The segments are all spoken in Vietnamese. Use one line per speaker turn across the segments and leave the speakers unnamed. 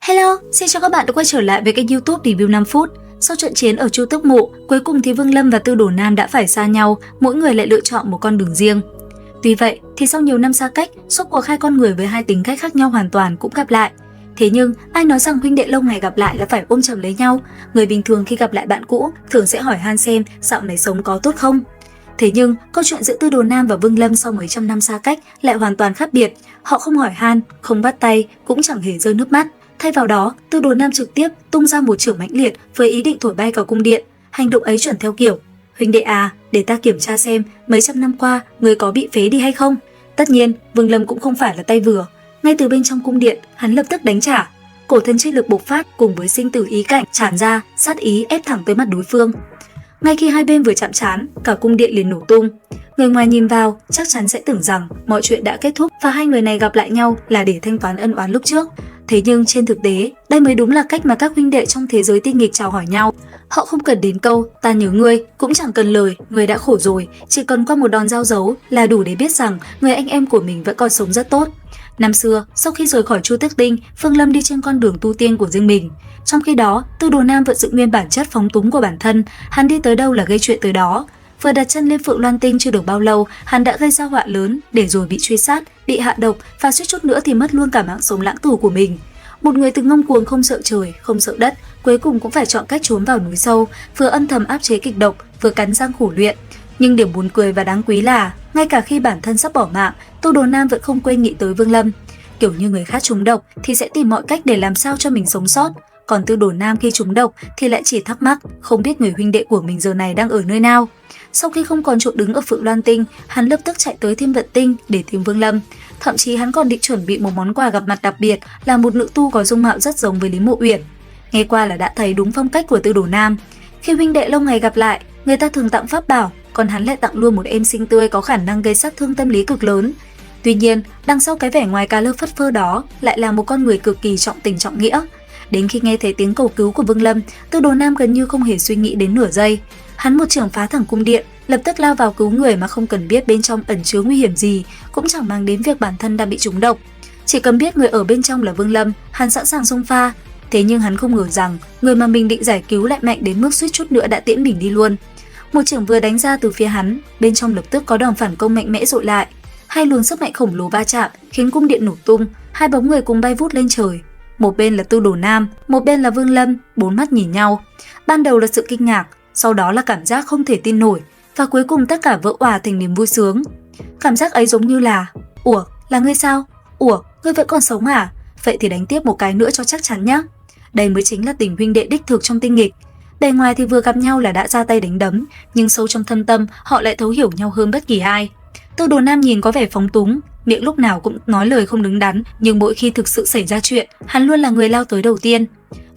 Hello, xin chào các bạn đã quay trở lại với kênh YouTube Review 5 phút. Sau trận chiến ở Chu Tước Mộ, cuối cùng thì Vương Lâm và Tư Đồ Nam đã phải xa nhau, mỗi người lại lựa chọn một con đường riêng. Tuy vậy, thì sau nhiều năm xa cách, suốt cuộc hai con người với hai tính cách khác nhau hoàn toàn cũng gặp lại. Thế nhưng, ai nói rằng huynh đệ lâu ngày gặp lại là phải ôm chầm lấy nhau? Người bình thường khi gặp lại bạn cũ thường sẽ hỏi han xem dạo này sống có tốt không. Thế nhưng, câu chuyện giữa Tư Đồ Nam và Vương Lâm sau mấy trăm năm xa cách lại hoàn toàn khác biệt. Họ không hỏi han, không bắt tay, cũng chẳng hề rơi nước mắt. Thay vào đó, Tư Đồ Nam trực tiếp tung ra một chưởng mãnh liệt với ý định thổi bay cả cung điện. Hành động ấy chuẩn theo kiểu: huynh đệ à, để ta kiểm tra xem mấy trăm năm qua người có bị phế đi hay không. Tất nhiên, Vương Lâm cũng không phải là tay vừa. Ngay từ bên trong cung điện, hắn lập tức đánh trả. Cổ thần chi lực bộc phát cùng với sinh tử ý cảnh tràn ra, sát ý ép thẳng tới mặt đối phương. Ngay khi hai bên vừa chạm trán, cả cung điện liền nổ tung. Người ngoài nhìn vào chắc chắn sẽ tưởng rằng mọi chuyện đã kết thúc và hai người này gặp lại nhau là để thanh toán ân oán lúc trước. Thế nhưng trên thực tế, đây mới đúng là cách mà các huynh đệ trong thế giới tinh nghịch chào hỏi nhau. Họ không cần đến câu ta nhớ ngươi, cũng chẳng cần lời người đã khổ rồi, chỉ cần qua một đòn giao dấu là đủ để biết rằng người anh em của mình vẫn còn sống rất tốt. Năm xưa, sau khi rời khỏi Chu Tước Tinh, Vương Lâm đi trên con đường tu tiên của riêng mình. Trong khi đó, Tư Đồ Nam vẫn giữ nguyên bản chất phóng túng của bản thân, hắn đi tới đâu là gây chuyện tới đó. Vừa đặt chân lên Phượng Loan Tinh chưa được bao lâu, hắn đã gây ra họa lớn, để rồi bị truy sát, bị hạ độc và suýt chút nữa thì mất luôn cả mạng sống lãng tử của mình. Một người từng ngông cuồng không sợ trời, không sợ đất, cuối cùng cũng phải chọn cách trốn vào núi sâu, vừa âm thầm áp chế kịch độc, vừa cắn răng khổ luyện. Nhưng điểm buồn cười và đáng quý là, ngay cả khi bản thân sắp bỏ mạng, Tư Đồ Nam vẫn không quên nghĩ tới Vương Lâm. Kiểu như người khác trúng độc thì sẽ tìm mọi cách để làm sao cho mình sống sót, còn Tư Đồ Nam khi trúng độc thì lại chỉ thắc mắc không biết người huynh đệ của mình giờ này đang ở nơi nào. Sau khi không còn chỗ đứng ở Phượng Loan Tinh, hắn lập tức chạy tới Thiên Vận Tinh để tìm Vương Lâm. Thậm chí hắn còn định chuẩn bị một món quà gặp mặt đặc biệt là một nữ tu có dung mạo rất giống với Lý Mộ Uyển. Nghe qua là đã thấy đúng phong cách của Tư Đồ Nam. Khi huynh đệ lâu ngày gặp lại, người ta thường tặng pháp bảo, còn hắn lại tặng luôn một em xinh tươi có khả năng gây sát thương tâm lý cực lớn. Tuy nhiên, đằng sau cái vẻ ngoài cà lơ phất phơ đó lại là một con người cực kỳ trọng tình trọng nghĩa. Đến khi nghe thấy tiếng cầu cứu của Vương Lâm, Tư Đồ Nam gần như không hề suy nghĩ đến nửa giây. Hắn một chưởng phá thẳng cung điện, lập tức lao vào cứu người mà không cần biết bên trong ẩn chứa nguy hiểm gì, cũng chẳng mang đến việc bản thân đang bị trúng độc. Chỉ cần biết người ở bên trong là Vương Lâm, hắn sẵn sàng xông pha. Thế nhưng hắn không ngờ rằng người mà mình định giải cứu lại mạnh đến mức suýt chút nữa đã tiễn mình đi luôn. Một chưởng vừa đánh ra từ phía hắn, bên trong lập tức có đòn phản công mạnh mẽ dội lại. Hai luồng sức mạnh khổng lồ va chạm khiến cung điện nổ tung, hai bóng người cùng bay vút lên trời. Một bên là Tư Đồ Nam, một bên là Vương Lâm, bốn mắt nhìn nhau. Ban đầu là sự kinh ngạc, sau đó là cảm giác không thể tin nổi, và cuối cùng tất cả vỡ òa thành niềm vui sướng. Cảm giác ấy giống như là: ủa, là ngươi sao? Ủa, ngươi vẫn còn sống à? Vậy thì đánh tiếp một cái nữa cho chắc chắn nhá. Đây mới chính là tình huynh đệ đích thực trong tinh nghịch. Bề ngoài thì vừa gặp nhau là đã ra tay đánh đấm, nhưng sâu trong thâm tâm họ lại thấu hiểu nhau hơn bất kỳ ai. Tư Đồ Nam nhìn có vẻ phóng túng, miệng lúc nào cũng nói lời không đứng đắn, nhưng mỗi khi thực sự xảy ra chuyện, hắn luôn là người lao tới đầu tiên.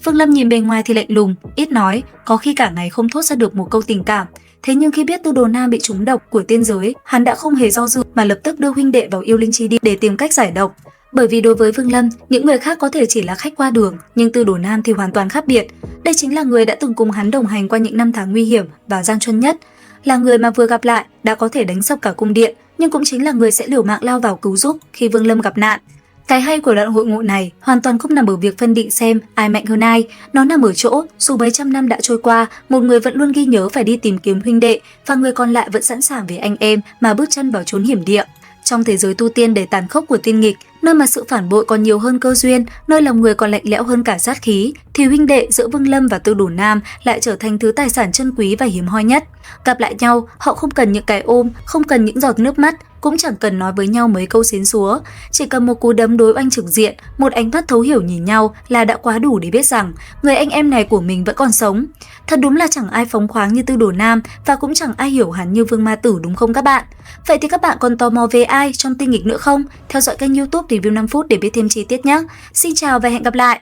Vương Lâm nhìn bề ngoài thì lạnh lùng, ít nói, có khi cả ngày không thốt ra được một câu tình cảm. Thế nhưng khi biết Tư Đồ Nam bị trúng độc của tiên giới, hắn đã không hề do dự mà lập tức đưa huynh đệ vào yêu linh chi địa để tìm cách giải độc. Bởi vì đối với Vương Lâm, những người khác có thể chỉ là khách qua đường, nhưng Tư Đồ Nam thì hoàn toàn khác biệt. Đây chính là người đã từng cùng hắn đồng hành qua những năm tháng nguy hiểm và gian truân nhất, là người mà vừa gặp lại đã có thể đánh sập cả cung điện, nhưng cũng chính là người sẽ liều mạng lao vào cứu giúp khi Vương Lâm gặp nạn. Cái hay của đoạn hội ngộ này hoàn toàn không nằm ở việc phân định xem ai mạnh hơn ai, nó nằm ở chỗ dù mấy trăm năm đã trôi qua, một người vẫn luôn ghi nhớ phải đi tìm kiếm huynh đệ và người còn lại vẫn sẵn sàng vì anh em mà bước chân vào chốn hiểm địa. Trong thế giới tu tiên đầy tàn khốc của tiên nghịch, nơi mà sự phản bội còn nhiều hơn cơ duyên, nơi lòng người còn lạnh lẽo hơn cả sát khí, thì huynh đệ giữa Vương Lâm và Tư Đồ Nam lại trở thành thứ tài sản chân quý và hiếm hoi nhất. Gặp lại nhau, họ không cần những cái ôm, không cần những giọt nước mắt, cũng chẳng cần nói với nhau mấy câu xến xúa, chỉ cần một cú đấm đối oanh trực diện, một ánh mắt thấu hiểu nhìn nhau là đã quá đủ để biết rằng người anh em này của mình vẫn còn sống. Thật đúng là chẳng ai phóng khoáng như Tư Đồ Nam, và cũng chẳng ai hiểu hắn như Vương Ma Tử, đúng không các bạn? Vậy thì các bạn còn tò mò về ai trong tinh nghịch nữa không? Theo dõi kênh YouTube Review 5 phút để biết thêm chi tiết nhé. Xin chào và hẹn gặp lại!